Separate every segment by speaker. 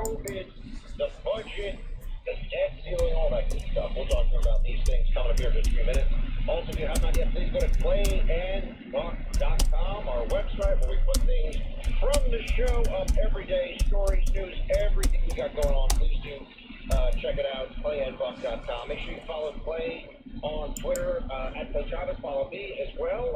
Speaker 1: COVID, the budget, the debt ceiling, all that good stuff. We'll talk more about these things coming up here in just a few minutes. Also, if you have not yet, please go to playandtalk.com, our website, where we put things from the show up every day, stories, news, everything we got going on. Please do check it out, playandtalk.com. Make sure you follow Play on Twitter at Play Chavez. Follow me as well.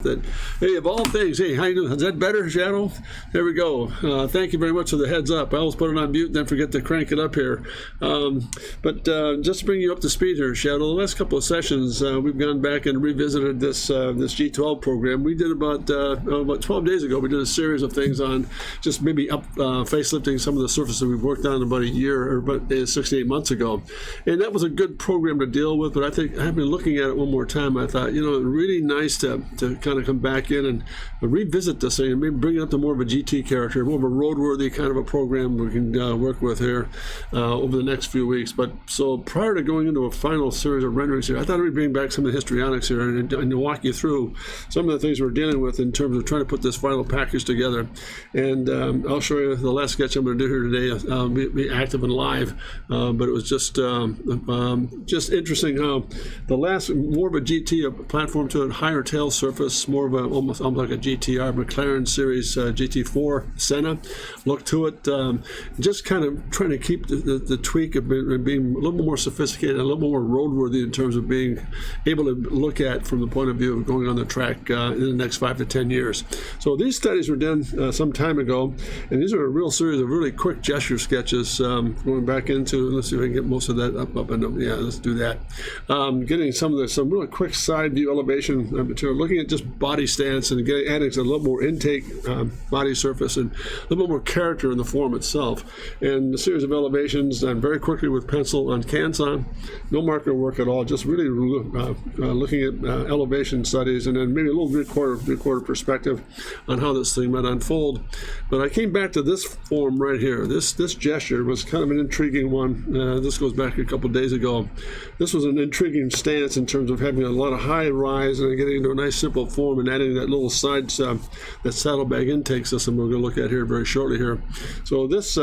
Speaker 2: That, hey, of all things, hey, how you doing? Is that better, Shadow? There we go. Thank you very much for the heads up. I always put it on mute and then forget to crank it up here. But just to bring you up to speed here, Shadow, the last couple of sessions, we've gone back and revisited this G12 program. We did about 12 days ago, we did a series of things on just maybe facelifting some of the surfaces we've worked on about a year or about 6 to 8 months ago. And that was a good program to deal with, but I think I've been looking at it one more time. I thought, really nice to kind of come back in and revisit this thing and maybe bring it up to more of a GT character, more of a roadworthy kind of a program we can work with here over the next few weeks. But so prior to going into a final series of renderings here, I thought we'd bring back some of the histrionics here and walk you through some of the things we're dealing with in terms of trying to put this final package together. And I'll show you the last sketch I'm going to do here today. Be active and live, but it was just interesting how the last, more of a GT platform to a higher tail surface, more of almost like a GTR McLaren series GT4 Senna look to it. Just kind of trying to keep the tweak of being a little more sophisticated, a little more roadworthy in terms of being able to look at from the point of view of going on the track in the next 5 to 10 years. So these studies were done some time ago, and these are a real series of really quick gesture sketches going back into, let's see if I can get most of that up and up. Yeah, let's do that. Getting some really quick side view elevation material, looking at just body stance and adding a little more intake body surface and a little more character in the form itself. And a series of elevations done very quickly with pencil on Canson, no marker work at all, just really looking at elevation studies and then maybe a little three-quarter perspective on how this thing might unfold. But I came back to this form right here. This gesture was kind of an intriguing one. This goes back a couple days ago. This was an intriguing stance in terms of having a lot of high rise and getting into a nice simple form and adding that little side, that saddlebag intake system we're going to look at here very shortly here. So this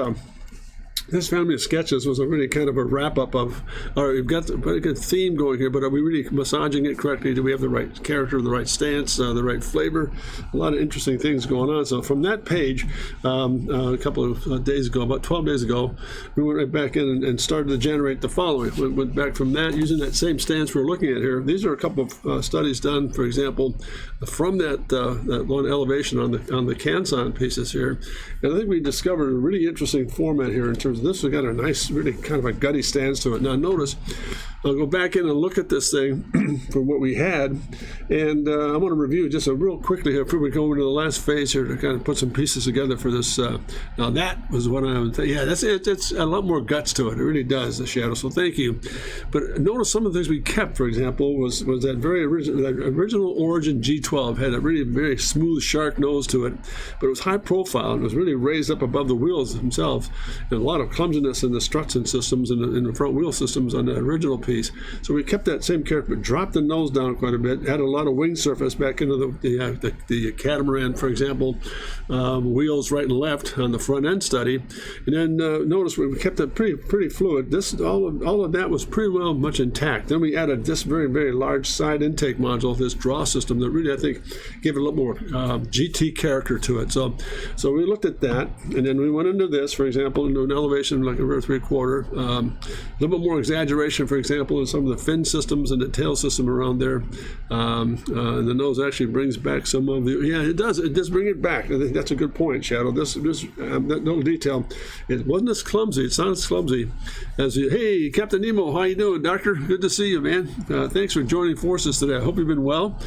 Speaker 2: family of sketches was a really kind of a wrap-up of, all right, we've got a pretty good theme going here, but are we really massaging it correctly? Do we have the right character, the right stance, the right flavor? A lot of interesting things going on. So from that page, a couple of days ago, about 12 days ago, we went right back in and started to generate the following. We went back from that, using that same stance we're looking at here. These are a couple of studies done, for example, from that one elevation on the Canson pieces here. And I think we discovered a really interesting format here in terms of this. We got a nice, really kind of a gutty stance to it. Now notice, I'll go back in and look at this thing for what we had, and I want to review just real quickly here before we go into the last phase here to kind of put some pieces together for this. Now that was what I would say. Yeah, that's it. It's a lot more guts to it. It really does, the shadow. So thank you. But notice some of the things we kept. For example, was that very original Origin G12 had a really very smooth shark nose to it, but it was high profile and it was really raised up above the wheels themselves, and a lot of clumsiness in the struts and systems and in the front wheel systems on the original piece. So we kept that same character, but dropped the nose down quite a bit, added a lot of wing surface back into the catamaran, for example, wheels right and left on the front end study. And then notice we kept it pretty fluid. All of that was pretty well much intact. Then we added this very, very large side intake module, this draw system that really, I think, gave it a little more GT character to it. So we looked at that, and then we went into this, for example, into an elevation like a rear three-quarter, a little bit more exaggeration, for example, in some of the fin systems and the tail system around there. And the nose actually brings back some of the, it does bring it back. I think that's a good point, Shadow. That little detail, it wasn't as clumsy, it's not as clumsy as, hey, Captain Nemo, how you doing, Doctor? Good to see you, man. Thanks for joining forces today. I hope you've been well.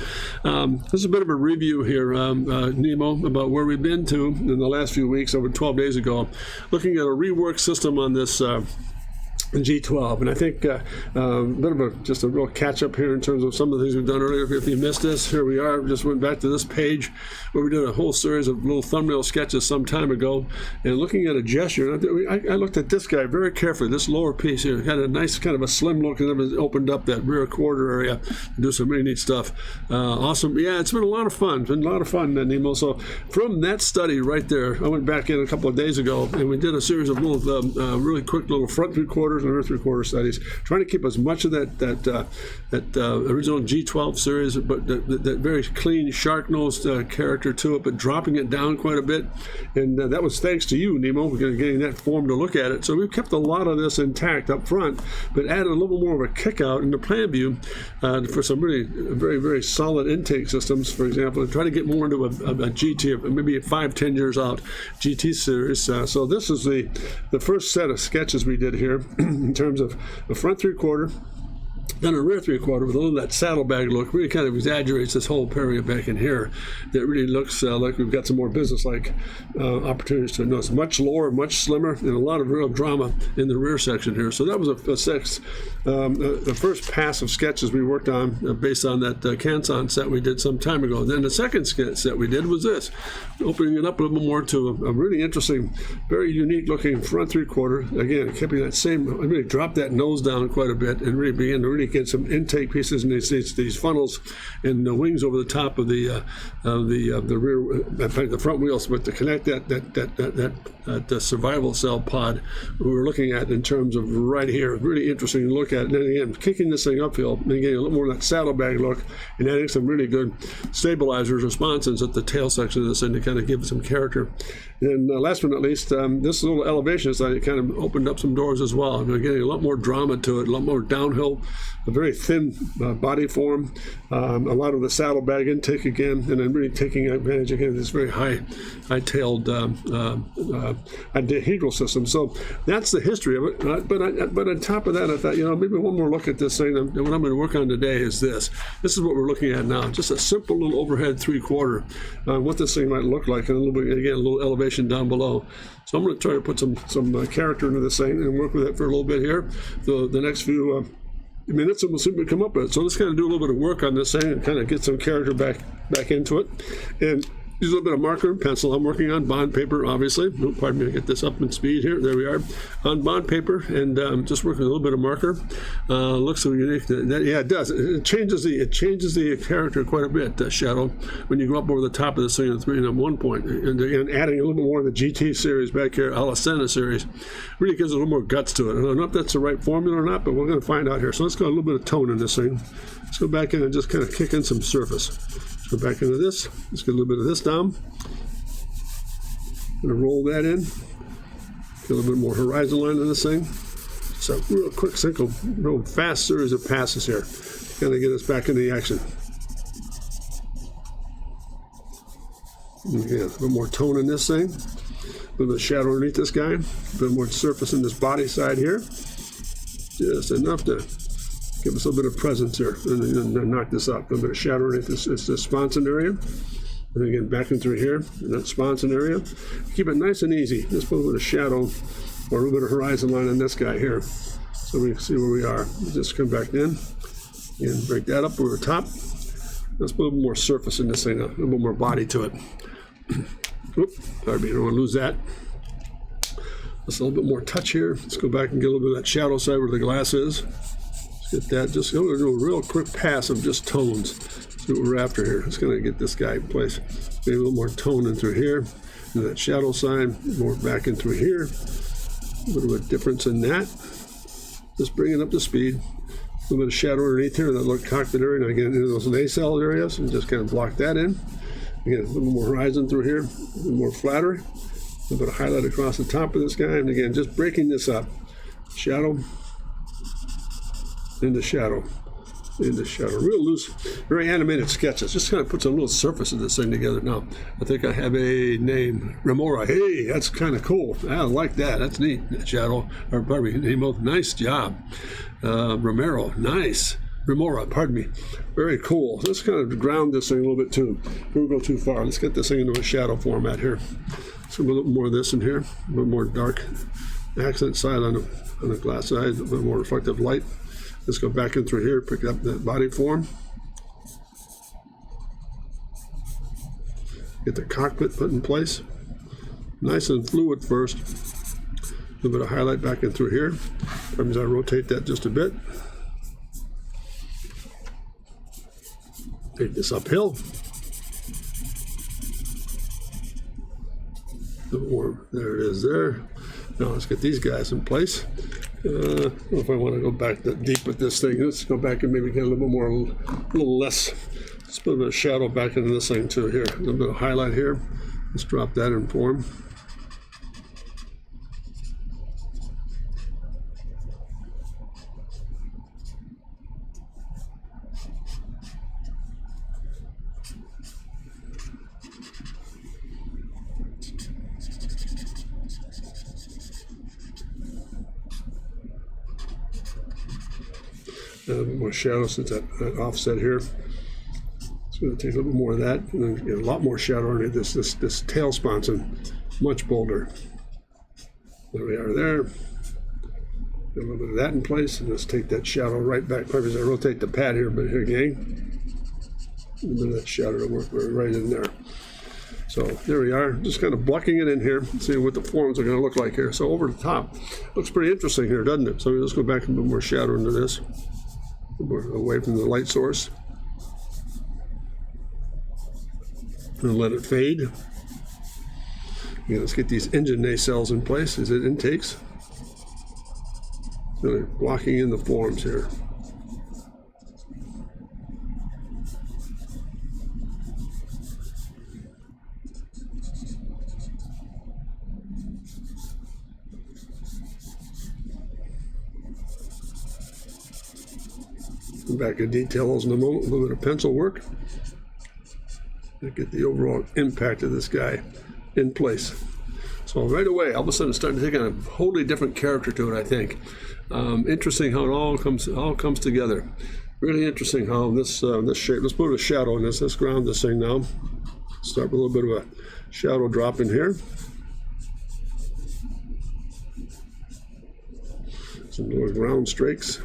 Speaker 2: This is a bit of a review here, Nemo, about where we've been to in the last few weeks, over 12 days ago, looking at a rework system on this G12, and I think a bit of just a real catch up here in terms of some of the things we've done earlier. If you missed this, here we are. Just went back to this page where we did a whole series of little thumbnail sketches some time ago, and looking at a gesture. I looked at this guy very carefully. This lower piece here had a nice kind of a slim look, and it opened up that rear quarter area to do some really neat stuff. Awesome. Yeah, it's been a lot of fun. It's been a lot of fun, Nemo. So from that study right there, I went back in a couple of days ago, and we did a series of little, really quick little front three quarter 3/4 and earth 3/4 studies, trying to keep as much of that original G12 series, but that very clean shark-nosed character to it, but dropping it down quite a bit. And that was thanks to you, Nemo, getting that form to look at it. So we've kept a lot of this intact up front, but added a little more of a kick out in the plan view for some really very, very solid intake systems, for example, and try to get more into a GT, maybe 5-10 years out GT series. So this is the first set of sketches we did here in terms of the front 3/4, then a rear 3/4 with a little of that saddlebag look. Really kind of exaggerates this whole area back in here. That really looks like we've got some more business-like opportunities to notice. Much lower, much slimmer, and a lot of real drama in the rear section here. So that was the first pass of sketches we worked on based on that Canson set we did some time ago. And then the second set we did was this, opening it up a little more to a really interesting, very unique-looking front 3/4. Again, keeping that same, I really dropped that nose down quite a bit and really began to really get some intake pieces in these funnels and the wings over the top of the rear, the front wheels, but to connect that survival cell pod we were looking at in terms of right here. Really interesting to look at. And then again, kicking this thing uphill and getting a little more of that saddlebag look and adding some really good stabilizers or sponsons at the tail section of this thing to kind of give it some character. And last but not least, this little elevation side kind of opened up some doors as well. And we're getting a lot more drama to it, a lot more downhill, a very thin body form, a lot of the saddlebag intake again, and then really taking advantage again of this very high-tailed dihedral system. So that's the history of it. But on top of that, I thought, maybe one more look at this thing. And what I'm going to work on today is this. This is what we're looking at now. Just a simple little overhead 3/4. What this thing might look like, and a little bit, again, a little elevation down below. So I'm going to try to put some character into this thing and work with it for a little bit here. The next few minutes, and we'll see what we come up with. So let's kind of do a little bit of work on this thing and kind of get some character back into it. And use a little bit of marker and pencil. I'm working on bond paper, obviously. Oh, pardon me, I get this up in speed here. There we are. On bond paper, and just working a little bit of marker. Looks so unique. Yeah, it does. It changes the character quite a bit, Shadow, when you go up over the top of this thing at one point. And adding a little bit more of the GT series back here, Alasena series, really gives a little more guts to it. I don't know if that's the right formula or not, but we're going to find out here. So let's go a little bit of tone in this thing. Let's go back in and just kind of kick in some surface. Go back into this. Let's get a little bit of this down. Gonna roll that in. Get a little bit more horizon line in this thing. Just a real quick, simple, real fast series of passes here. Kind of get us back into the action. Again, a little more tone in this thing. A little bit of shadow underneath this guy. A bit more surface in this body side here. Just enough to give us a little bit of presence here, and then knock this up. A little bit of shadow underneath this sponson area. And again, back in through here, in that sponson area. Keep it nice and easy. Just put a little bit of shadow or a little bit of horizon line on this guy here, so we can see where we are. Just come back in and break that up over the top. Let's put a little more surface in this thing, a little bit more body to it. Oops, sorry, you don't want to lose that. Just a little bit more touch here. Let's go back and get a little bit of that shadow side where the glass is. Get that, just go do a real quick pass of just tones. See what we're after here. It's going to get this guy in place. Maybe a little more tone in through here. And that shadow side, more back in through here. A little bit of difference in that. Just bring it up to speed. A little bit of shadow underneath here, that little cockpit area. Now again, into those nacelle areas, and just kind of block that in. Again, a little more horizon through here, a little more flattery. A little bit of highlight across the top of this guy. And again, just breaking this up. Shadow. Into shadow, real loose, very animated sketches. Just kind of puts a little surface of this thing together. Now, I think I have a name, Remora. Hey, that's kind of cool. I like that. That's neat. Shadow, or pardon me, Nemo. Nice job, Romero. Nice. Remora, pardon me. Very cool. Let's kind of ground this thing a little bit too. Before we go too far, let's get this thing into a shadow format here. So a little more of this in here, a little more dark accent side on the glass side, a little more reflective light. Let's go back in through here, pick up that body form. Get the cockpit put in place. Nice and fluid first. A little bit of highlight back in through here. Sometimes I rotate that just a bit. Take this uphill. A little more. There it is there. Now let's get these guys in place. I don't know if I want to go back that deep with this thing. Let's go back and maybe get a little bit more, a little less. Let's put a bit of shadow back into this thing too here. A little bit of highlight here. Let's drop that in form. A little bit more shadow since that offset here. It's going to take a little bit more of that, and then get a lot more shadow on it. This tail sponson, much bolder. There we are there. Get a little bit of that in place, and let's take that shadow right back. Probably as I rotate the pad here, but here again, a little bit of that shadow to work right in there. So there we are, just kind of blocking it in here, see what the forms are going to look like here. So over the top, looks pretty interesting here, doesn't it? So let's go back and put more shadow into this. Away from the light source and let it fade. Let's get these engine nacelles in place as it intakes. Really blocking in the forms here. Back in details in a moment, a little bit of pencil work to get the overall impact of this guy in place. So right away, all of a sudden, it's starting to take on a wholly different character to it. I think interesting how it all comes together. Really interesting how this shape. Let's put a shadow in this. Let's ground this thing now. Start with a little bit of a shadow drop in here. Some little ground streaks.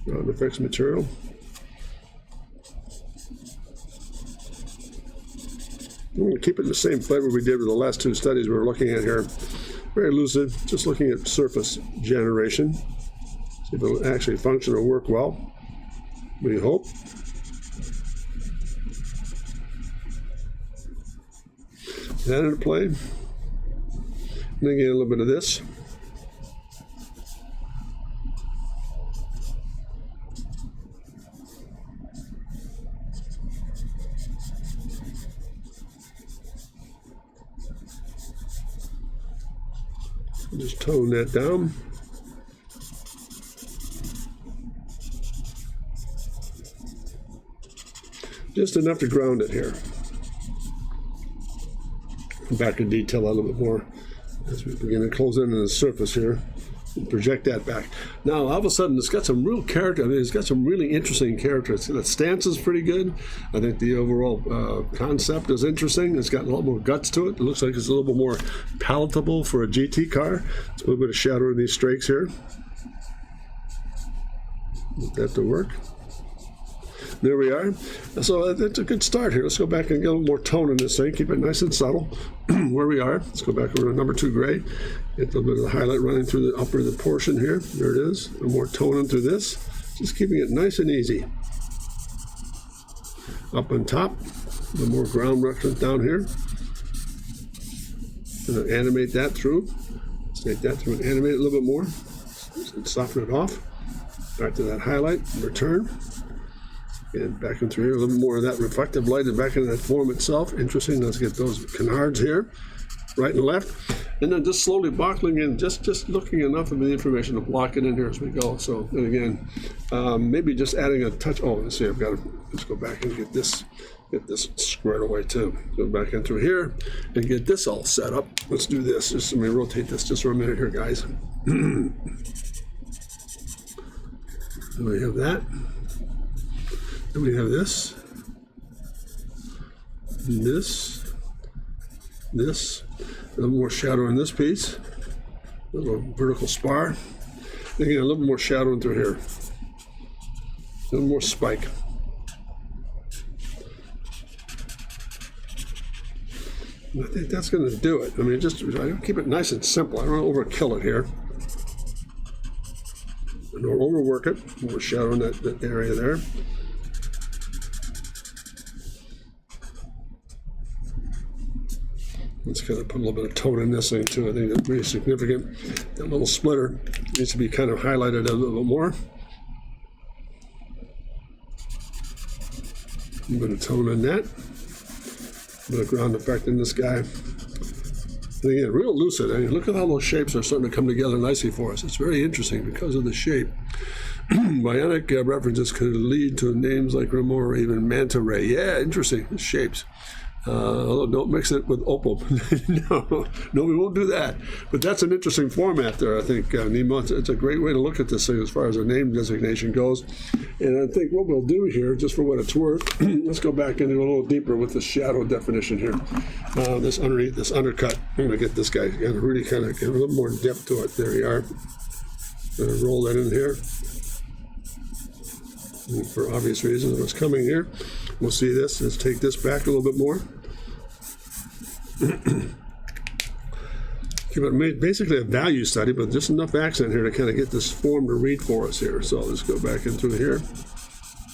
Speaker 2: Ground effects material. I'm going to keep it in the same flavor we did with the last two studies we were looking at here. Very lucid, just looking at surface generation. See if it'll actually function or work well. We hope. That into play. And then get a little bit of this. Just tone that down. Just enough to ground it here. Back to detail a little bit more as we begin to close in on the surface here. And project that back. Now, all of a sudden, it's got some real character. I mean, it's got some really interesting characters. The stance is pretty good. I think the overall concept is interesting. It's got a lot more guts to it. It looks like it's a little bit more palatable for a GT car. It's a little bit of shadow in these streaks here. Get that to work. There we are. So that's a good start here. Let's go back and get a little more tone in this thing. Keep it nice and subtle. Where we are. Let's go back over to number 2 gray. Get a little bit of the highlight running through the upper of the portion here. There it is. A little more tone into this. Just keeping it nice and easy. Up on top. A little more ground reference down here. And animate that through. Let's take that through and animate it a little bit more. And soften it off. Back to that highlight. Return. And back in through here, a little bit more of that reflective light and back into that form itself. Interesting. Let's get those canards here, right and left. And then just slowly bottling in, just looking enough of the information to block it in here as we go. So, and again, maybe just adding a touch. Oh, let's see, let's go back and get this squared away too. Go back in through here and get this all set up. Let's do this. Just let me rotate this just for a minute here, guys. Then we have that. Then we have this, and this, a little more shadow in this piece, a little vertical spar. Again, a little more shadow in through here, a little more spike. And I think that's going to do it. I mean, I keep it nice and simple. I don't want to overkill it here. I don't overwork it. More shadow in that area there. Let's kind of put a little bit of tone in this thing too. I think that's pretty significant. That little splitter needs to be kind of highlighted a little bit more. A bit of tone in that. A bit of ground effect in this guy. And again, real lucid. I mean, look at how those shapes are starting to come together nicely for us. It's very interesting because of the shape. Bionic references could lead to names like Remora or even Manta Ray. Yeah, interesting. Shapes. Although don't mix it with Opal. no, we won't do that. But that's an interesting format there, I think, Nemo. It's a great way to look at this thing as far as a name designation goes. And I think what we'll do here, just for what it's worth, let's go back into a little deeper with the shadow definition here. This underneath, this undercut. I'm going to get this guy to really kind of get a little more depth to it. There you are. Roll that in here. And for obvious reasons, what's coming here. We'll see this. Let's take this back a little bit more. Give it basically a value study, but just enough accent here to kind of get this form to read for us here. So let's go back in through here.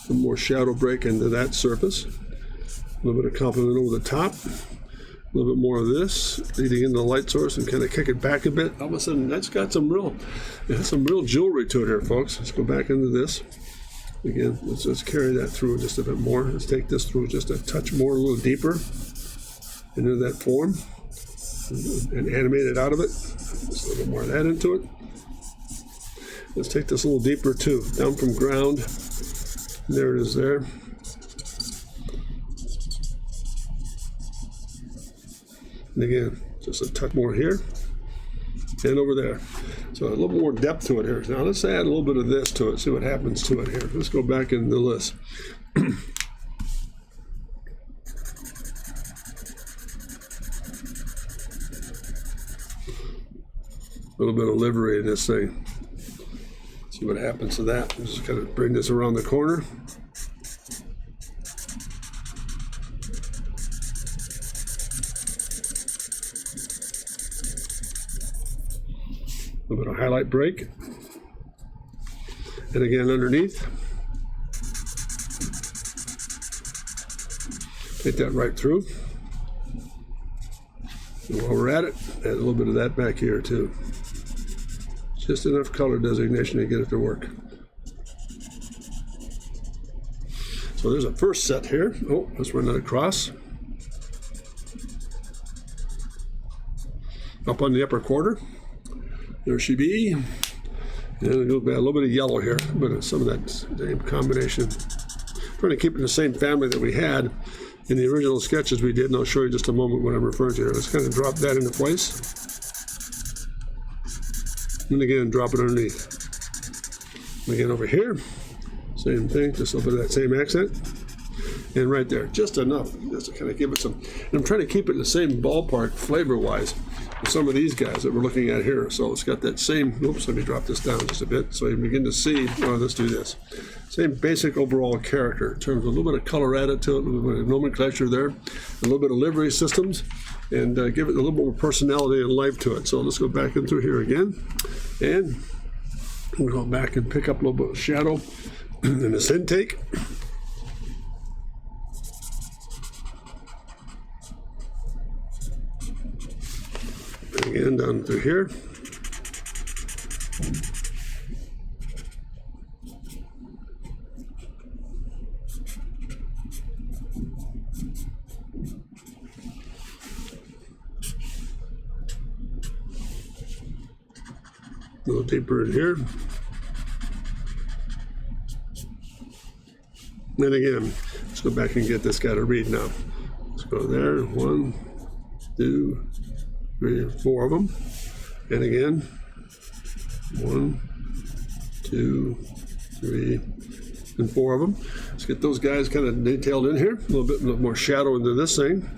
Speaker 2: Some more shadow break into that surface. A little bit of complement over the top. A little bit more of this leading into the light source and kind of kick it back a bit. All of a sudden, that's got some real jewelry to it here, folks. Let's go back into this. Again, let's just carry that through just a bit more. Let's take this through just a touch more, a little deeper into that form and animate it out of it. Just a little bit more of that into it. Let's take this a little deeper too, down from ground. There it is there. And again, just a touch more here and over there. So a little more depth to it here. Now let's add a little bit of this to it, see what happens to it here. Let's go back into this. A little bit of livery in this thing. See what happens to that. Just kind of bring this around the corner. A little bit of highlight break. And again underneath. Take that right through. And while we're at it, add a little bit of that back here too. Just enough color designation to get it to work. So there's a first set here. Oh, let's run that across. Up on the upper quarter. There she be. And a little bit of yellow here, but some of that same combination. Trying to keep it in the same family that we had in the original sketches we did, and I'll show you just a moment what I'm referring to here. Let's kind of drop that into place. And again, drop it underneath. And again, over here, same thing, just a little bit of that same accent. And right there, just enough, just to kind of give it some, and I'm trying to keep it in the same ballpark flavor-wise with some of these guys that we're looking at here. So it's got that same, oops, let me drop this down just a bit so you begin to see, well, let's do this. Same basic overall character in terms of a little bit of color added to it, a little bit of nomenclature there, a little bit of livery systems, and give it a little more personality and life to it. So let's go back in through here again, and we'll go back and pick up a little bit of shadow in this intake. Again, down through here. A little deeper in here. And again, let's go back and get this guy to read now. Let's go there. 1, 2, 3, 4 of them. And again, 1, 2, 3, and 4 of them. Let's get those guys kind of detailed in here. A little bit more shadow into this thing.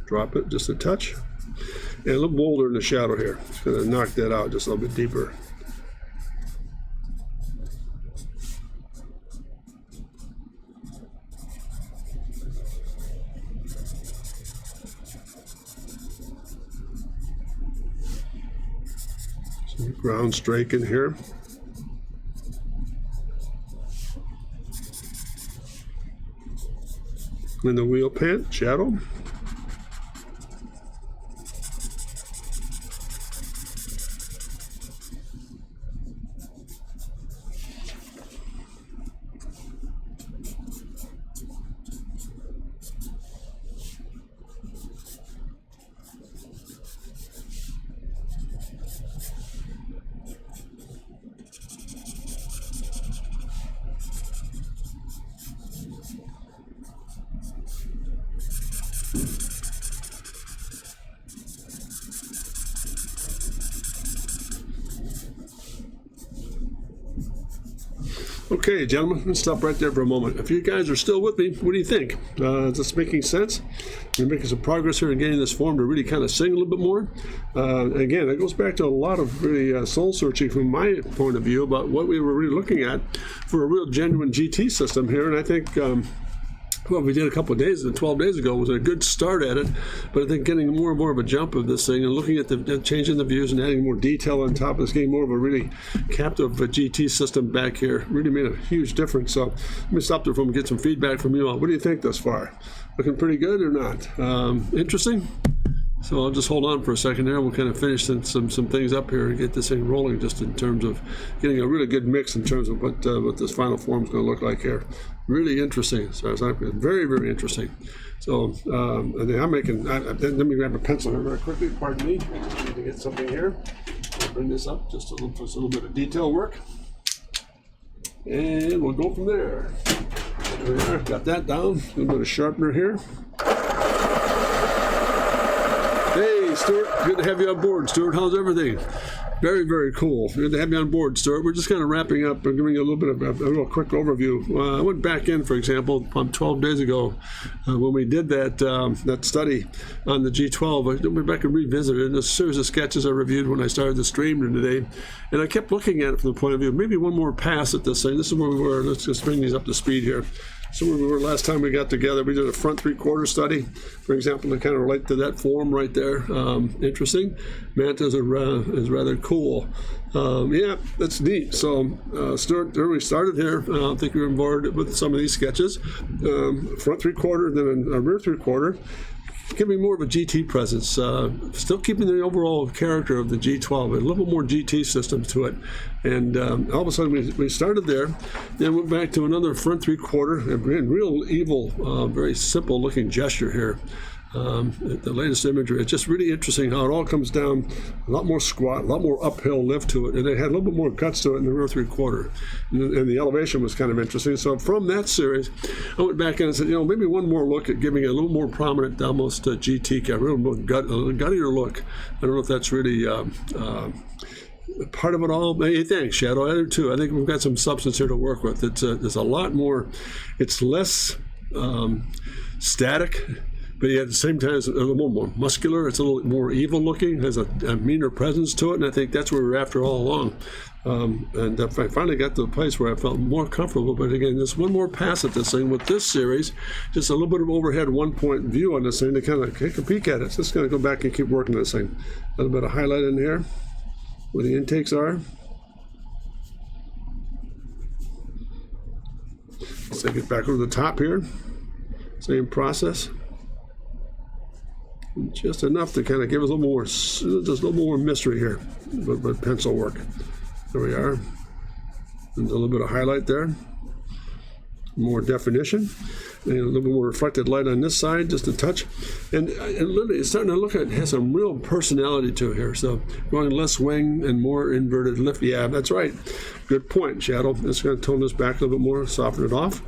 Speaker 2: Drop it just a touch. And a little bolder in the shadow here. Just going to knock that out just a little bit deeper. Some ground strake in here. In the wheel pant, shadow. Okay, gentlemen, let's stop right there for a moment. If you guys are still with me, what do you think? Is this making sense? We're making some progress here in getting this form to really kind of sing a little bit more. Again, it goes back to a lot of really soul searching from my point of view about what we were really looking at for a real genuine GT system here. And I think what we did a couple of days, 12 days ago, was a good start at it. But I think getting more and more of a jump of this thing and looking at the changing the views and adding more detail on top of this, getting more of a really captive GT system back here really made a huge difference. So let me stop there and get some feedback from you all. What do you think thus far? Looking pretty good or not? Interesting? So I'll just hold on for a second there. We'll kind of finish some things up here and get this thing rolling, just in terms of getting a really good mix in terms of what this final form is going to look like here. Really interesting. So it's very, very interesting. So I'm making. Let me grab a pencil here very quickly. Pardon me. I just need to get something here. I'll bring this up just a little bit of detail work, and we'll go from there. There we are. Got that down. A little bit of sharpener here. Hey, Stuart, good to have you on board. Stuart, how's everything? Very, very cool. Good to have you on board, Stuart. We're just kind of wrapping up and giving you a little bit of a real quick overview. I went back in, for example, 12 days ago when we did that study on the G12. I went back and revisited it. And a series of sketches I reviewed when I started the stream today. And I kept looking at it from the point of view, maybe one more pass at this thing. This is where we were. Let's just bring these up to speed here. So where we were last time we got together, we did a front three-quarter study, for example, to kind of relate to that form right there. Interesting. Mantas is rather cool. Yeah, that's neat. So Stuart, there we started here. I think we were on board with some of these sketches. Front three-quarter, then a rear three-quarter. Giving more of a GT presence, still keeping the overall character of the G12, a little more GT system to it. And all of a sudden we started there, then went back to another front three-quarter, and real evil, very simple looking gesture here. The latest imagery, it's just really interesting how it all comes down, a lot more squat, a lot more uphill lift to it, and it had a little bit more guts to it in the rear three-quarter, and the elevation was kind of interesting. So from that series, I went back in and said, maybe one more look at giving it a little more prominent, almost GT, a real guttier look. I don't know if that's really part of it all. Hey, thanks, Shadow. I do too. I think we've got some substance here to work with. There's a lot more. It's less static, but yet at the same time, it's a little more muscular. It's a little more evil looking, has a meaner presence to it, and I think that's what we were after all along. And I finally got to the place where I felt more comfortable. But again, just one more pass at this thing with this series, just a little bit of overhead one-point view on this thing to kind of take a peek at it. So just going to go back and keep working on this thing. A little bit of highlight in here where the intakes are. Let's take it back over the top here. Same process. Just enough to kind of give us a little more, just a little more mystery here with pencil work. There we are. And a little bit of highlight there. More definition. And a little bit more reflected light on this side, just a touch. And literally, it's starting to look like it has some real personality to it here. So going less wing and more inverted lift. Yeah, that's right. Good point, Shadow. Just going to tone this back a little bit more, soften it off.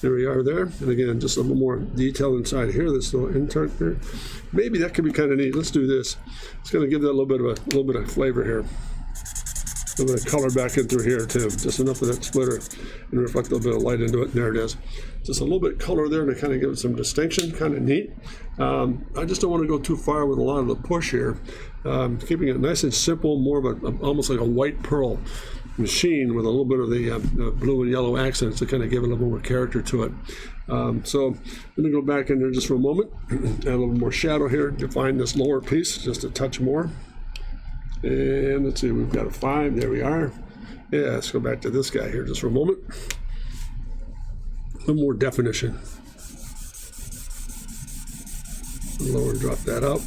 Speaker 2: There we are there. And again, just a little more detail inside here, this little intern here. Maybe that could be kind of neat. Let's do this. It's going to give that a little bit of flavor here. A little bit of color back in through here too. Just enough of that splitter and reflect a little bit of light into it. And there it is. Just a little bit of color there to kind of give it some distinction. Kind of neat. I just don't want to go too far with a lot of the push here. Keeping it nice and simple, more of almost like a white pearl machine with a little bit of the blue and yellow accents to kind of give it a little more character to it. So let me go back in there just for a moment. Add a little more shadow here. Define this lower piece just a touch more. And let's see, we've got a 5. There we are. Yeah, let's go back to this guy here just for a moment. A little more definition. Lower, drop that out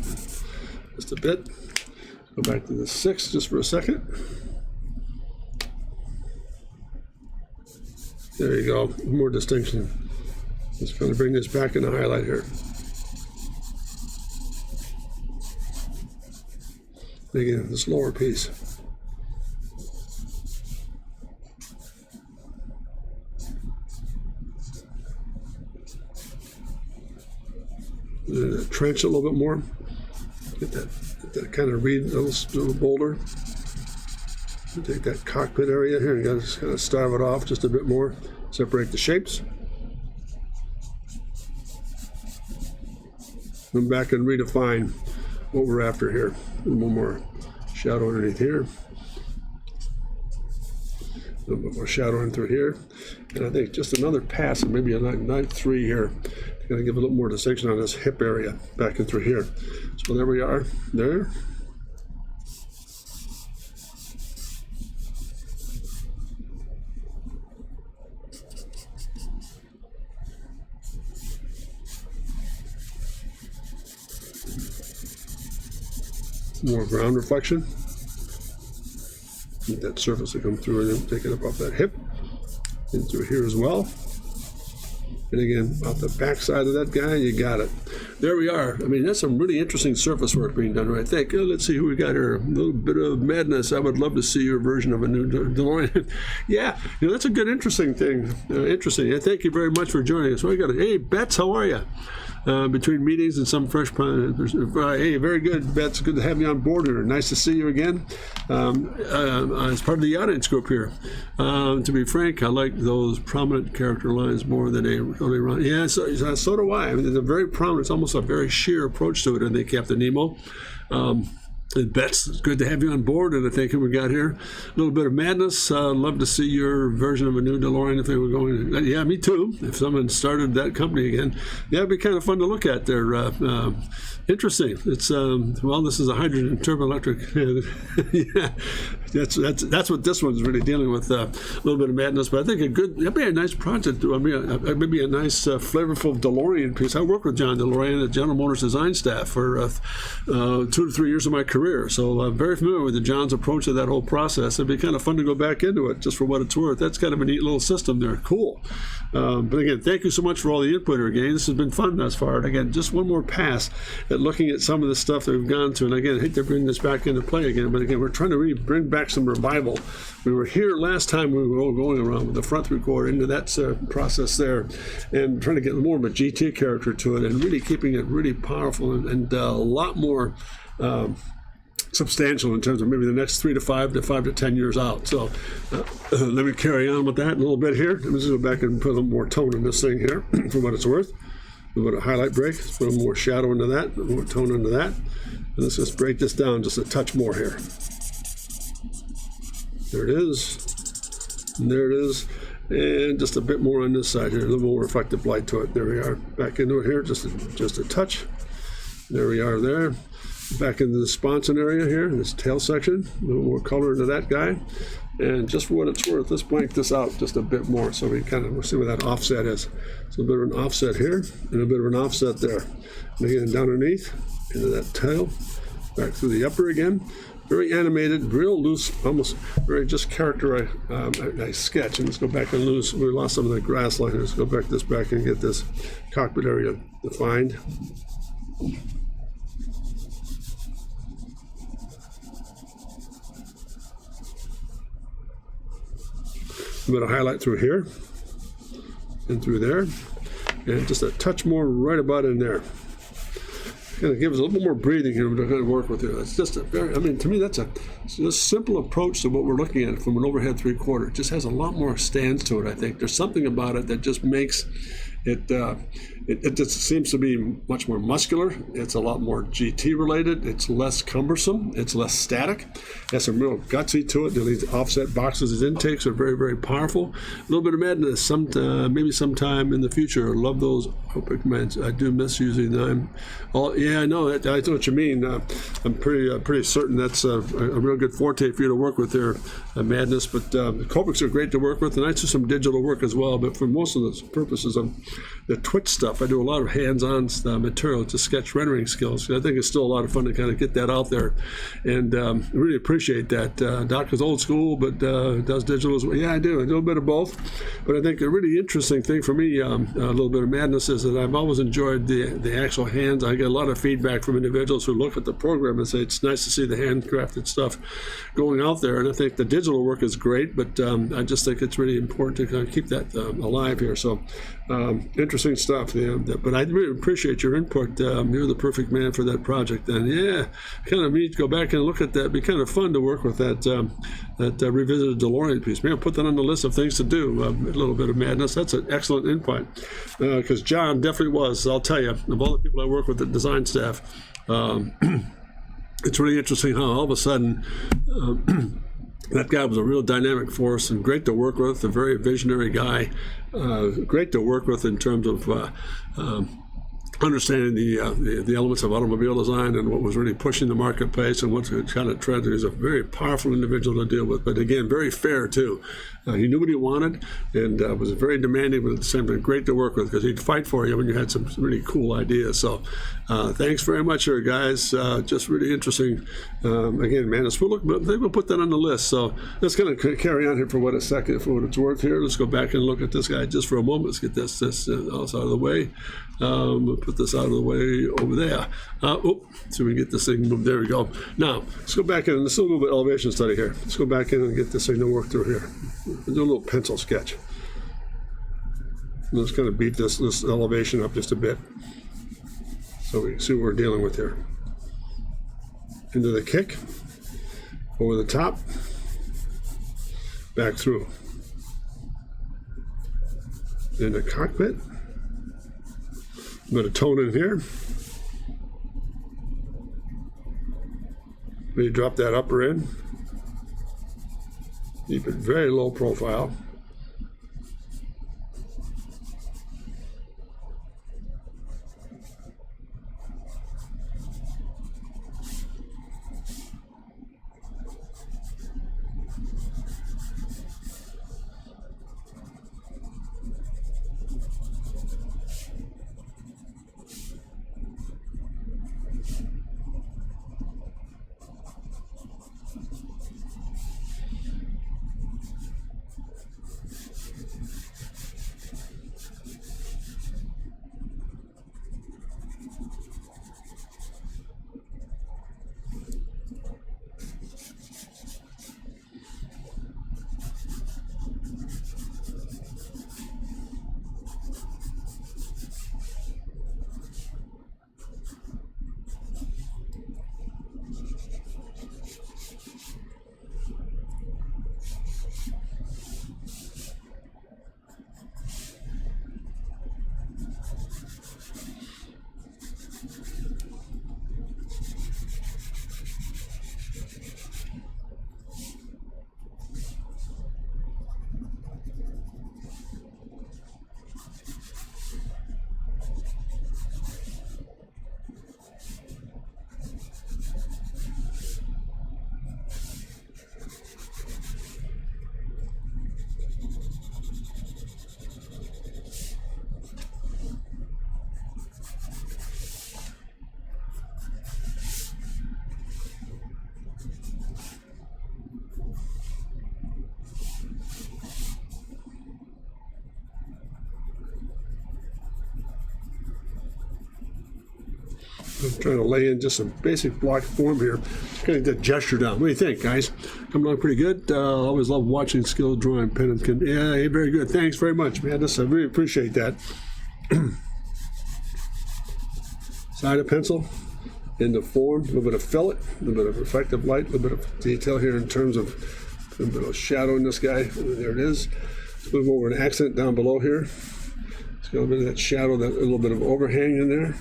Speaker 2: just a bit. Go back to the 6 just for a second. There you go, more distinction. Just going to bring this back in the highlight here. Again, this lower piece. trench a little bit more. Get that kind of read a little bolder. Take that cockpit area here and just kind of starve it off just a bit more. Separate the shapes. Come back and redefine what we're after here. A little more shadow underneath here. A little bit more shadow in through here. And I think just another pass, and maybe a knife 3 here. Going to give a little more distinction on this hip area back in through here. So there we are. There. More ground reflection. Need that surface to come through and then take it up off that hip. In through here as well. And again, off the back side of that guy, you got it. There we are. I mean, that's some really interesting surface work being done right there. Let's see who we got here. A little bit of madness. I would love to see your version of a new DeLorean. Yeah, that's a good, interesting thing. Interesting. And thank you very much for joining us. Hey, Betts, how are you? Between meetings and some fresh hey, very good, Betts. Good to have you on board here. Nice to see you again as part of the audience group here. To be frank, I like those prominent character lines more than they really run. Yeah, so do I. I mean, they're very prominent. It's almost a very sheer approach to it, and they Captain Nemo. Betts, it's good to have you on board, and I think we got here a little bit of madness. Love to see your version of a new DeLorean if they were going. Yeah, me too. If someone started that company again, yeah, it'd be kind of fun to look at. They're interesting. It's well, this is a hydrogen turbo electric. Yeah, that's what this one's really dealing with. A little bit of madness, but I think that'd be a nice project. I mean, maybe a nice flavorful DeLorean piece. I worked with John DeLorean at General Motors design staff for 2 to 3 years of my career, so I'm very familiar with John's approach to that whole process. It'd be kind of fun to go back into it, just for what it's worth. That's kind of a neat little system there. Cool. But again, thank you so much for all the input here again. This has been fun thus far. And again, just one more pass at looking at some of the stuff that we've gone to. And again, I hate to bring this back into play again, but again, we're trying to really bring back some revival. We were here last time. We were all going around with the front recorder into that process there, and trying to get more of a GT character to it, and really keeping it really powerful and a lot more substantial in terms of maybe the next 3 to 5 to 10 years out. So let me carry on with that a little bit here. Let me just go back and put a little more tone in this thing here for what it's worth. A little bit of highlight break. Let's put a little more shadow into that, a little more tone into that. And let's just break this down just a touch more here. There it is. And there it is. And just a bit more on this side here, a little more reflective light to it. There we are. Back into it here, just a touch. There we are there. Back into the sponson area here, this tail section. A little more color into that guy. And just for what it's worth, let's blank this out just a bit more so we kind of see where that offset is. So a bit of an offset here and a bit of an offset there. And again, down underneath, into that tail, back through the upper again. Very animated, real loose, almost very just characterized nice sketch. And let's go back and lose. We lost some of the grass line here. Let's go back and get this cockpit area defined. A bit of highlight through here and through there, and just a touch more right about in there. Kind of give us a little bit more breathing here to kind of work with here. That's just a very, I mean, to me, that's a simple approach to what we're looking at from an overhead 3/4. It just has a lot more stance to it, I think. There's something about it that just makes it, it just seems to be much more muscular. It's a lot more GT related. It's less cumbersome. It's less static. It has some real gutsy to it. These offset boxes as intakes are very, very powerful. A little bit of madness. Maybe sometime in the future. I love those opaque commands. I do miss using them. Yeah, I know. I know what you mean. I'm pretty certain that's a real good forte for you to work with there, madness. But the Copics are great to work with, and I do some digital work as well. But for most of the purposes of the Twitch stuff, I do a lot of hands-on material to sketch rendering skills. I think it's still a lot of fun to kind of get that out there, and really appreciate that. Doc is old school, but does digital as well. Yeah, I do. I do a bit of both. But I think a really interesting thing for me, a little bit of madness, is that I've always enjoyed the actual hands. I get a lot of feedback from individuals who look at the program and say it's nice to see the handcrafted stuff going out there. And I think the digital work is great, but I just think it's really important to kind of keep that alive here. So Interesting stuff. Yeah, but I really appreciate your input. You're the perfect man for that project. Then, yeah, kind of neat to go back and look at that. It'd be kind of fun to work with that revisited DeLorean piece. Maybe I'll put that on the list of things to do. A little bit of madness. That's an excellent input because John definitely was. I'll tell you, of all the people I work with, the design staff. It's really interesting how all of a sudden that guy was a real dynamic force and great to work with, a very visionary guy, great to work with in terms of understanding the elements of automobile design and what was really pushing the marketplace and what kind of trend. He was a very powerful individual to deal with, but again, very fair too. He knew what he wanted and was very demanding, but at the same time, great to work with because he'd fight for you when you had some really cool ideas. So thanks very much here, guys. Just really interesting. Again, man, we'll put that on the list. So let's kind of carry on here for what it's worth here. Let's go back and look at this guy just for a moment. Let's get this out of the way. We'll put this out of the way over there. So we can get this thing moved. There we go. Now, let's go back in. Let's do a little bit of elevation study here. Let's go back in and get this thing to work through here. Do a little pencil sketch. Let's kind of beat this elevation up just a bit so we can see what we're dealing with here. Into the kick, over the top, back through. In the cockpit. A bit of tone in here. Maybe drop that upper end. Keep it very low profile. I'm trying to lay in just some basic block form here. Kind of get the gesture down. What do you think, guys? Coming along pretty good? Always love watching skilled drawing pen and yeah, very good. Thanks very much, man. I really appreciate that. Side of pencil into form, a little bit of fillet, a little bit of reflective light, a little bit of detail here in terms of a bit of shadow in this guy. There it is. Let's move over an accent down below here. It's got a bit of that shadow, that a little bit of overhang in there.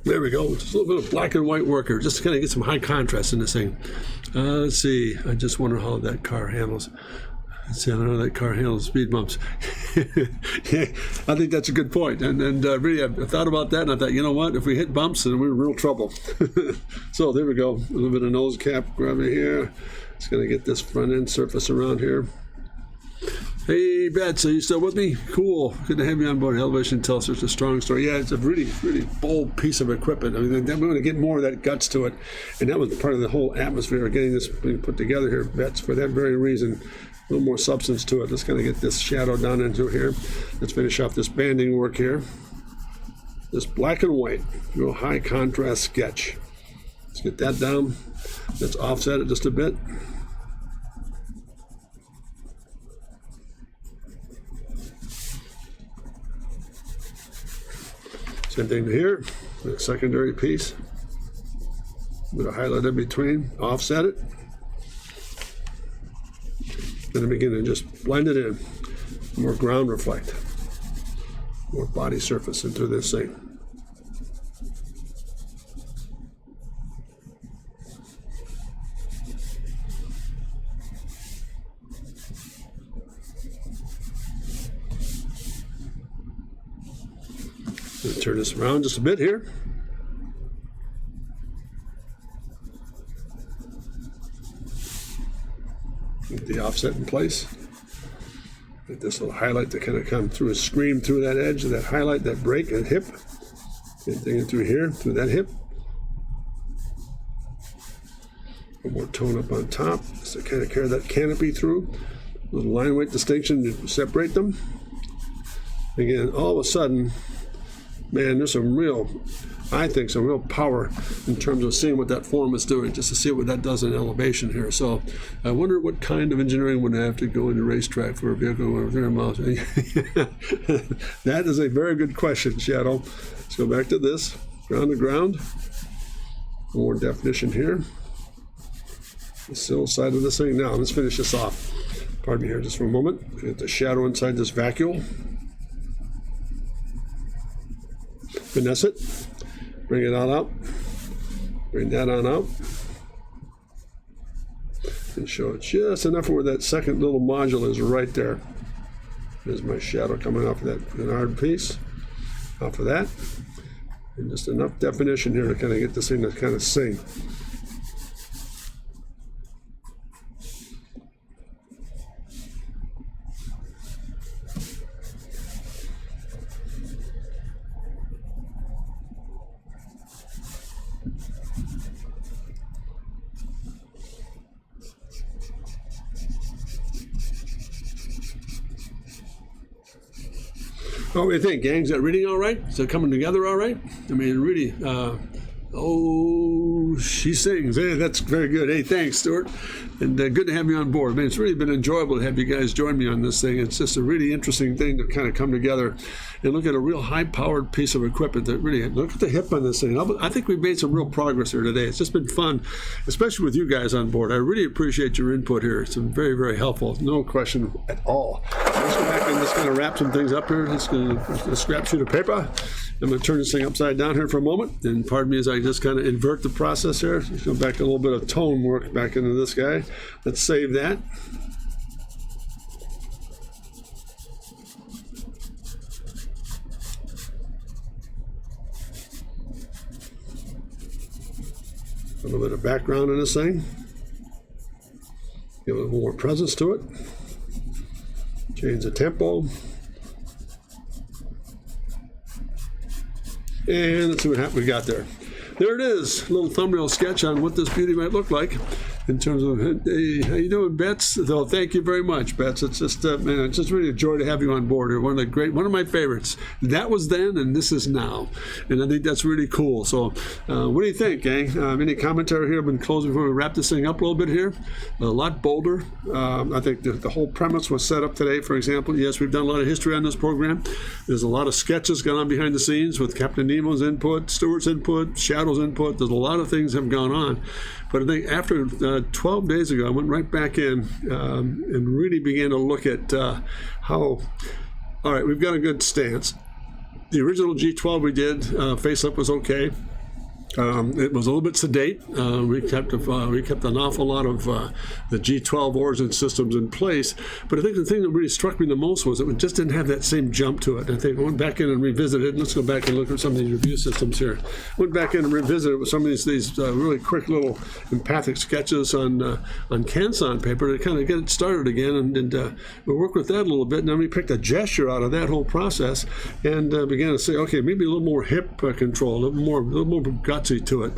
Speaker 2: There we go. Just a little bit of black and white work here, just to kind of get some high contrast in this thing. Let's see. I just wonder how that car handles. Let's see, I don't know how that car handles speed bumps. Yeah, I think that's a good point. And really, I thought about that, and I thought, you know what? If we hit bumps, then we're in real trouble. So there we go. A little bit of nose cap grab it here. It's going to get this front end surface around here. Hey, Bets, are you still with me? Cool. Good to have you on board. Elevation tells us a strong story. Yeah, it's a really, really bold piece of equipment. I mean, we're going to get more of that guts to it. And that was part of the whole atmosphere of getting this thing put together here, Bets, for that very reason. A little more substance to it. Let's kind of get this shadow down into here. Let's finish off this banding work here. This black and white, real high contrast sketch. Let's get that down. Let's offset it just a bit. Same thing here, the secondary piece. With a highlight in between, offset it. Then begin to just blend it in. More ground reflect. More body surface into this thing. Turn this around just a bit here. Get the offset in place. Get this little highlight to kind of come through and scream through that edge of that highlight, that break, that hip. Same thing in through here, through that hip. A little more tone up on top, just to kind of carry that canopy through. A little line weight distinction to separate them. Again, all of a sudden, man, there's some real, I think, some real power in terms of seeing what that form is doing, just to see what that does in elevation here. So I wonder what kind of engineering would have to go into racetrack for a vehicle with 300 miles. That is a very good question, Shadow. Let's go back to this, ground to ground. More definition here. The sill side of this thing. Now, let's finish this off. Pardon me here just for a moment. Get the shadow inside this vacuole. Finesse it, bring it on out, bring that on out, and show it just enough where that second little module is right there. There's my shadow coming off of that hard piece, off of that, and just enough definition here to kind of get this thing to kind of sing. What do you think, gang? Is that reading all right? Is it coming together all right? I mean, really, oh, she sings. Hey, that's very good. Hey, thanks, Stuart. And good to have you on board. Man, it's really been enjoyable to have you guys join me on this thing. It's just a really interesting thing to kind of come together and look at a real high-powered piece of equipment that really, look at the hip on this thing. I think we've made some real progress here today. It's just been fun, especially with you guys on board. I really appreciate your input here. It's been very, very helpful. No question at all. Let's go back and just kind of wrap some things up here. Let's go a scrap sheet of paper. I'm going to turn this thing upside down here for a moment. And pardon me as I just kind of invert the process here. Let's go back to a little bit of tone work back into this guy. Let's save that. A little bit of background in this thing. Give it a little more presence to it. Change the tempo. And let's see what we got there. There it is, a little thumbnail sketch on what this beauty might look like in terms of, hey, how you doing, Bets? So thank you very much, Bets. It's just, man, it's just really a joy to have you on board here. One of my favorites. That was then, and this is now, and I think that's really cool. So, what do you think, gang? Any commentary here? I've been closing before we wrap this thing up a little bit here. A lot bolder. I think the whole premise was set up today. For example, yes, we've done a lot of history on this program. There's a lot of sketches going on behind the scenes with Captain Nemo's input, Stewart's input, Shadow's input. There's a lot of things that have gone on. But I think after 12 days ago, I went right back in and really began to look at how, all right, we've got a good stance. The original G12 we did, face-up was okay. It was a little bit sedate. We kept an awful lot of the G12 origin systems in place, but I think the thing that really struck me the most was it just didn't have that same jump to it. I think I went back in and revisited. Let's go back and look at some of these review systems here. Went back in and revisited with some of these really quick little empathic sketches on Canson paper to kind of get it started again, and we worked with that a little bit. And then we picked a gesture out of that whole process and began to say, okay, maybe a little more hip control, a little more gutsy to it,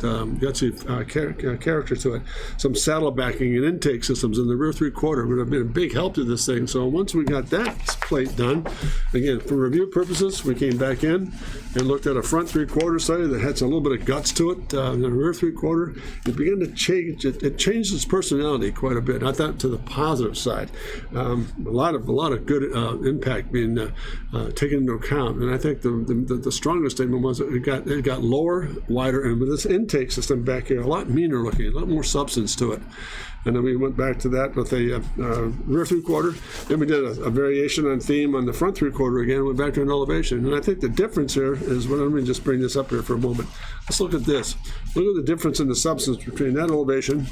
Speaker 2: character to it, some saddle backing and intake systems in the rear 3/4 would have been a big help to this thing. So once we got that plate done, again, for review purposes, we came back in and looked at a front 3/4 sight that had a little bit of guts to it, and the rear 3/4, it began to change. It changed its personality quite a bit. I thought to the positive side, a lot of good impact being taken into account. And I think the strongest statement was that it got lower, wider, and with this intake system back here, a lot meaner looking, a lot more substance to it. And then we went back to that with a rear 3/4. Then we did a variation on theme on the front 3/4 again. Went back to an elevation. And I think the difference here is, let me just bring this up here for a moment. Let's look at this. Look at the difference in the substance between that elevation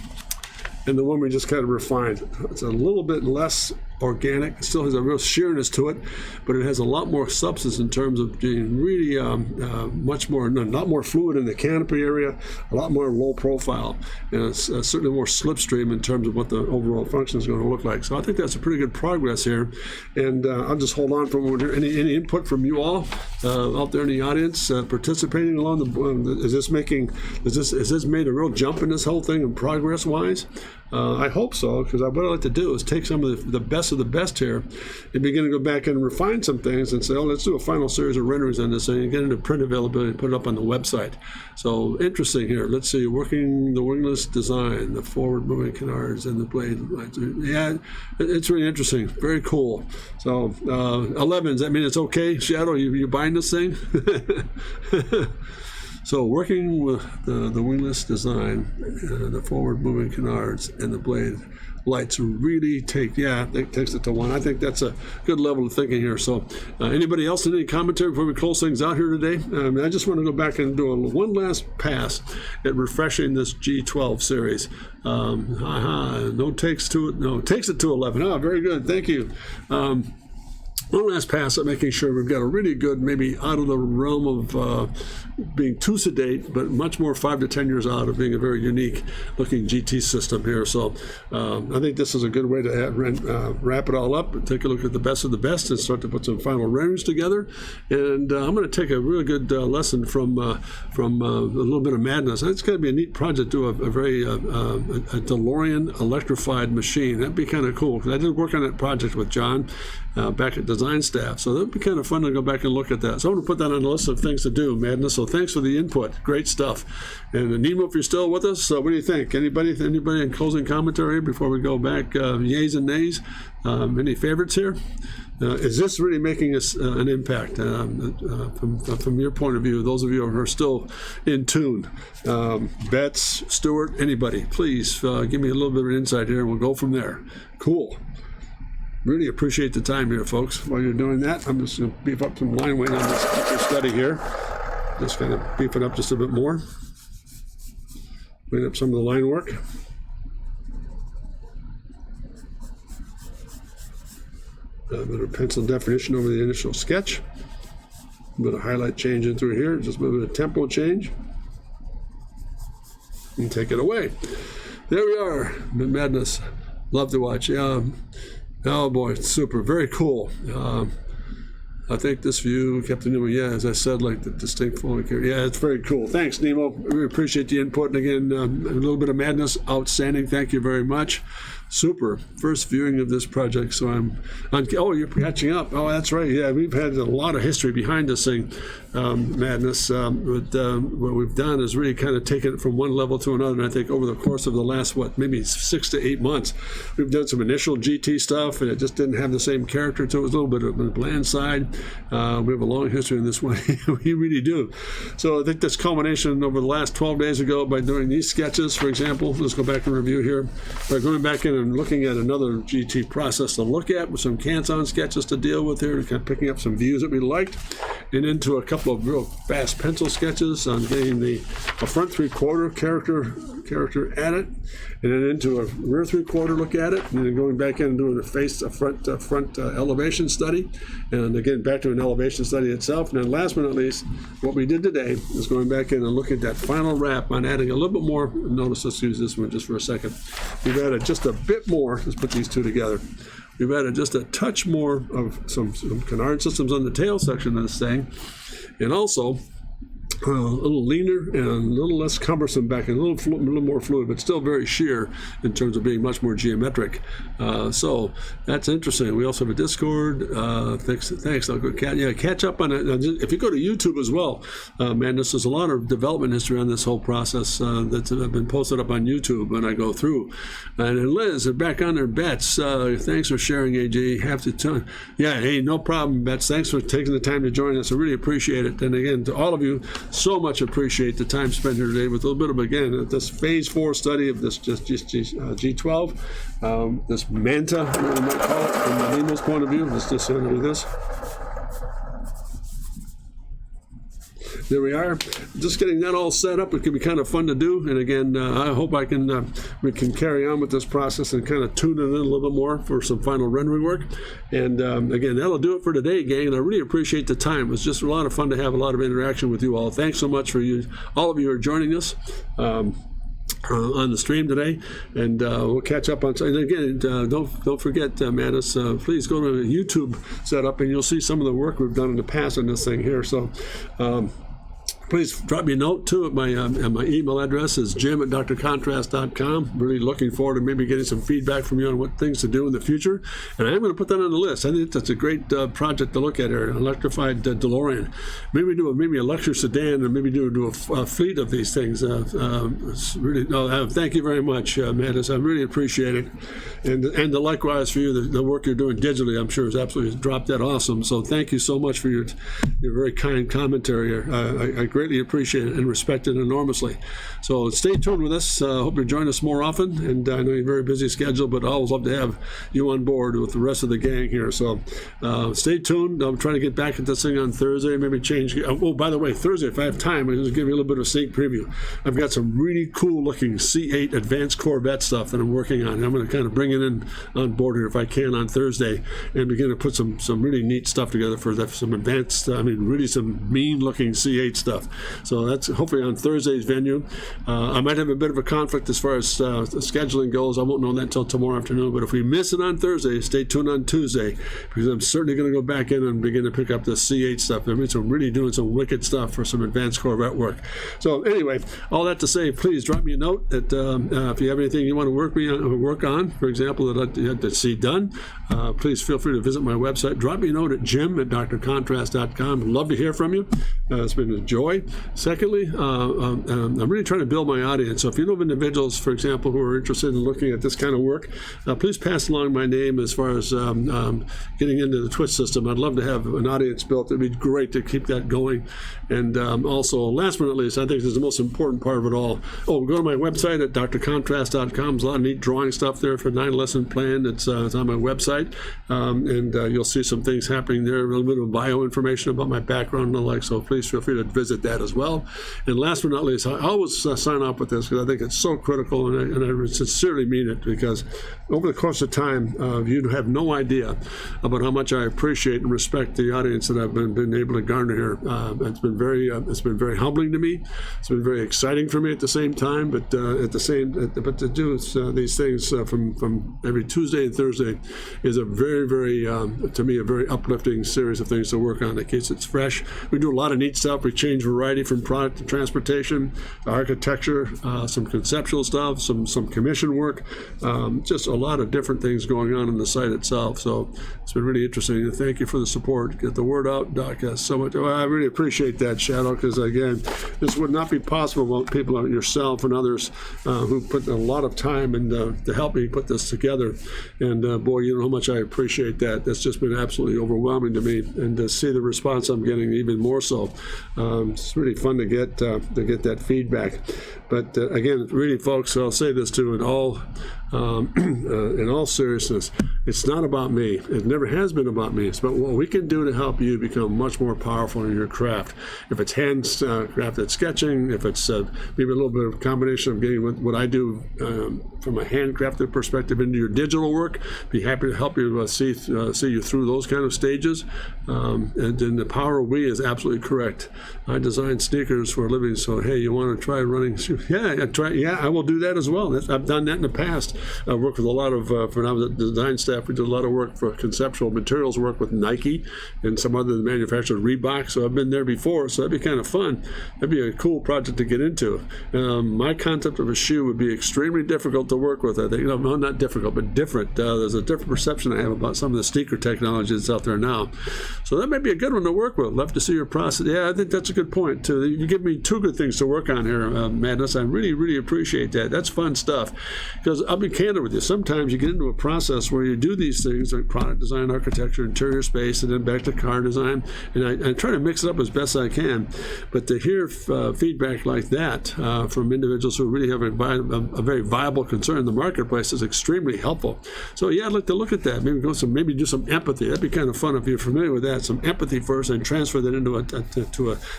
Speaker 2: and the one we just kind of refined. It's a little bit less organic. It still has a real sheerness to it, but it has a lot more substance in terms of being really much more, a lot more fluid in the canopy area, a lot more low profile, and it's certainly more slipstream in terms of what the overall function is going to look like. So I think that's a pretty good progress here, and I'll just hold on for a moment. Any input from you all out there in the audience participating along the? Is this made a real jump in this whole thing in progress wise? I hope so, because what I'd like to do is take some of the best of the best here and begin to go back and refine some things and say, oh, let's do a final series of renderings on this thing and get into print availability and put it up on the website. So interesting here. Let's see, working the wingless design, the forward moving canards and the blade. Yeah, it's really interesting. Very cool. So 11s, that mean it's okay? Shadow, you buying this thing? So working with the wingless design, the forward moving canards and the blade lights really takes it to 1. I think that's a good level of thinking here. So anybody else in any commentary before we close things out here today? I just want to go back and do one last pass at refreshing this G12 series. No takes to it. No, takes it to 11. Oh, very good. Thank you. One last pass at making sure we've got a really good, maybe out of the realm of being too sedate, but much more 5 to 10 years out of being a very unique looking GT system here. So I think this is a good way to wrap it all up and take a look at the best of the best and start to put some final renderings together. And I'm going to take a really good lesson from a little bit of madness. It's going to be a neat project to do a DeLorean electrified machine. That'd be kind of cool, because I did work on that project with John back at Design Staff. So that'd be kind of fun to go back and look at that. So I'm going to put that on the list of things to do, Madness. So thanks for the input. Great stuff. And Nemo, if you're still with us, what do you think? Anybody in closing commentary before we go back? Yays and nays? Any favorites here? Is this really making us an impact from your point of view? Those of you who are still in tune, Betts, Stuart, anybody, please give me a little bit of an insight here, and we'll go from there. Cool. Really appreciate the time here, folks. While you're doing that, I'm just going to beef up some line weight on this study here. Just kind of beef it up just a bit more. Clean up some of the line work. A bit of pencil definition over the initial sketch. A bit of highlight change in through here. Just a bit of tempo change. And take it away. There we are. Madness. Love to watch. Oh boy, it's super, very cool. I think this view, Captain Nemo, as I said, like the distinct flowing character. Yeah, it's very cool. Thanks, Nemo. We appreciate the input. And again, a little bit of madness, outstanding. Thank you very much. Super. First viewing of this project, so I'm on. Oh, you're catching up. Oh, that's right. Yeah, we've had a lot of history behind this thing, Madness. But what we've done is really kind of taken it from one level to another. And I think over the course of the last, maybe 6 to 8 months, we've done some initial GT stuff, and it just didn't have the same character to it. It was a little bit of the bland side. We have a long history in this one. We really do. So I think this culmination over the last 12 days ago by doing these sketches, for example. Let's go back and review here. By going back in in and looking at another GT process to look at with some hands-on sketches to deal with here, kind of picking up some views that we liked, and into a couple of real fast pencil sketches on getting a front three-quarter character at it, and then into a rear three-quarter look at it, and then going back in and doing a front elevation study, and again back to an elevation study itself. And then last but not least, what we did today is going back in and looking at that final wrap on adding a little bit more. Notice, let's use this one just for a second. We've added just a bit more. Let's put these two together. We've added just a touch more of some canard systems on the tail section of this thing, and also a little leaner and a little less cumbersome back, and a little more fluid, but still very sheer in terms of being much more geometric. So that's interesting. We also have a Discord. Thanks. I'll go catch up on it. If you go to YouTube as well, man, there's a lot of development history on this whole process that's been posted up on YouTube when I go through. And then Liz, they're back on their bets. Thanks for sharing, AJ. Hey, no problem, Bets. Thanks for taking the time to join us. I really appreciate it. And again, to all of you, so much appreciate the time spent here today with a little bit of, again, this phase 4 study of this G12, this Manta, we might call it, from Nemo's point of view. Let's just do this. There we are. Just getting that all set up. It can be kind of fun to do. And again, I hope we can carry on with this process and kind of tune it in a little bit more for some final rendering work. And again, that'll do it for today, gang. And I really appreciate the time. It was just a lot of fun to have a lot of interaction with you all. Thanks so much for all of you who are joining us on the stream today, and we'll catch up on. And again, don't forget, Mattis, please go to the YouTube setup, and you'll see some of the work we've done in the past on this thing here. So. Please drop me a note too. My email address is jim@drcontrast.com. Really looking forward to maybe getting some feedback from you on what things to do in the future. And I am going to put that on the list. I think that's a great project to look at here. An electrified DeLorean. Maybe do a lecture sedan, and maybe do a fleet of these things. Thank you very much, Mattis. I really appreciate it. And likewise for you, the work you're doing digitally, I'm sure is absolutely drop dead awesome. So thank you so much for your very kind commentary here. I greatly appreciate it and respect it enormously. So stay tuned with us. Hope you join us more often. And I know you're a very busy schedule, but I always love to have you on board with the rest of the gang here. So stay tuned. I'm trying to get back at this thing on Thursday. Maybe change. Oh, by the way, Thursday, if I have time, I'll just give you a little bit of a sneak preview. I've got some really cool looking C8 advanced Corvette stuff that I'm working on. And I'm going to kind of bring it in on board here if I can on Thursday, and begin to put some really neat stuff together for some advanced, really some mean looking C8 stuff. So that's hopefully on Thursday's venue. I might have a bit of a conflict as far as scheduling goes. I won't know that until tomorrow afternoon. But if we miss it on Thursday, stay tuned on Tuesday, because I'm certainly going to go back in and begin to pick up the C8 stuff. I'm really doing some wicked stuff for some advanced Corvette work. So anyway, all that to say, please drop me a note that if you have anything you want to work on, for example, that I'd like to see done, please feel free to visit my website. Drop me a note at jim@drcontrast.com. I'd love to hear from you. It's been a joy. Secondly, I'm really trying to build my audience. So if you know of individuals, for example, who are interested in looking at this kind of work, please pass along my name as far as getting into the Twitch system. I'd love to have an audience built. It'd be great to keep that going. And also, last but not least, I think this is the most important part of it all. Go to my website at drcontrast.com. There's a lot of neat drawing stuff there for 9-lesson plan. It's on my website. And you'll see some things happening there, a little bit of bio information about my background and the like. So please feel free to visit that as well. And last but not least, I always sign off with this because I think it's so critical, and I sincerely mean it, because over the course of time, you have no idea about how much I appreciate and respect the audience that I've been able to garner here. It's been very humbling to me. It's been very exciting for me at the same time. But to do these things from every Tuesday and Thursday is a very, very to me a very uplifting series of things to work on. In case it's fresh, we do a lot of neat stuff. We change variety from product to transportation, architecture, some conceptual stuff, some commission work, just a lot of different things going on in the site itself. So it's been really interesting. Thank you for the support. Get the word out, Doc. So much. Well, I really appreciate that, Shadow, because again, this would not be possible without people like yourself and others who put a lot of time and to help me put this together. And boy, you know how much I appreciate that. That's just been absolutely overwhelming to me, and to see the response I'm getting even more so. It's really fun to get that feedback. But again, really, folks, I'll say this too, in all in all seriousness, it's not about me. It never has been about me. It's about what we can do to help you become much more powerful in your craft. If it's hand-crafted sketching, if it's maybe a little bit of a combination of getting what I do from a handcrafted perspective into your digital work, be happy to help you see you through those kind of stages. And then the power of we is absolutely correct. I design sneakers for a living, so hey, you want to try running shoes? Yeah, I will do that as well. I've done that in the past. I worked with a lot of, when I was at the design staff, we did a lot of work for conceptual materials work with Nike and some other manufacturers, Reebok, so I've been there before, so that'd be kind of fun. That'd be a cool project to get into. My concept of a shoe would be extremely difficult to work with, I think. No, not difficult, but different. There's a different perception I have about some of the sneaker technology that's out there now. So that might be a good one to work with. Love to see your process. Yeah, I think that's a good point, too. You give me two good things to work on here, Madness. I really, really appreciate that. That's fun stuff. Because I'll be candid with you. Sometimes you get into a process where you do these things like product design, architecture, interior space, and then back to car design. And I try to mix it up as best I can. But to hear feedback like that from individuals who really have a very viable concern in the marketplace is extremely helpful. So yeah, I'd like to look at that. Maybe do some empathy. That'd be kind of fun if you're familiar with that. Some empathy first, and transfer that into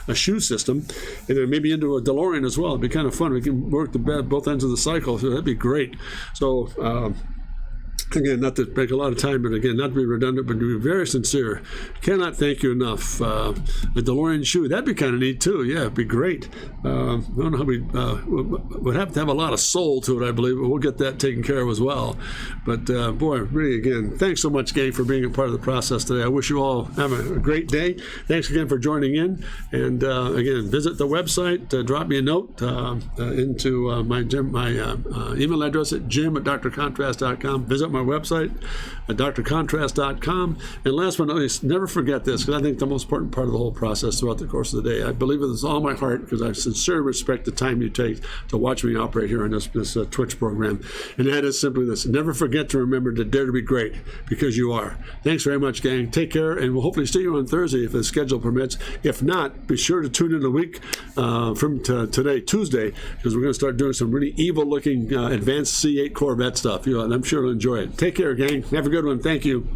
Speaker 2: a shoe system, and then maybe into a DeLorean as well. It'd be kind of fun. We can work both ends of the cycle. So that'd be great. So. Again, not to take a lot of time, but again, not to be redundant, but to be very sincere. Cannot thank you enough. A DeLorean shoe, that'd be kind of neat too. Yeah, it'd be great. I don't know how we'd have to have a lot of soul to it, I believe, but we'll get that taken care of as well. But boy, really, again, thanks so much, gang, for being a part of the process today. I wish you all have a great day. Thanks again for joining in. And again, visit the website. Drop me a note into my email address at jim@drcontrast.com. Visit my website at drcontrast.com. And last but not least, never forget this, because I think the most important part of the whole process throughout the course of the day. I believe it with all my heart, because I sincerely respect the time you take to watch me operate here on this Twitch program. And that is simply this: never forget to remember to dare to be great, because you are. Thanks very much, gang. Take care, and we'll hopefully see you on Thursday if the schedule permits. If not, be sure to tune in a week from today, Tuesday, because we're going to start doing some really evil-looking advanced C8 Corvette stuff. And I'm sure you'll enjoy it. Take care, gang. Have a good one. Thank you.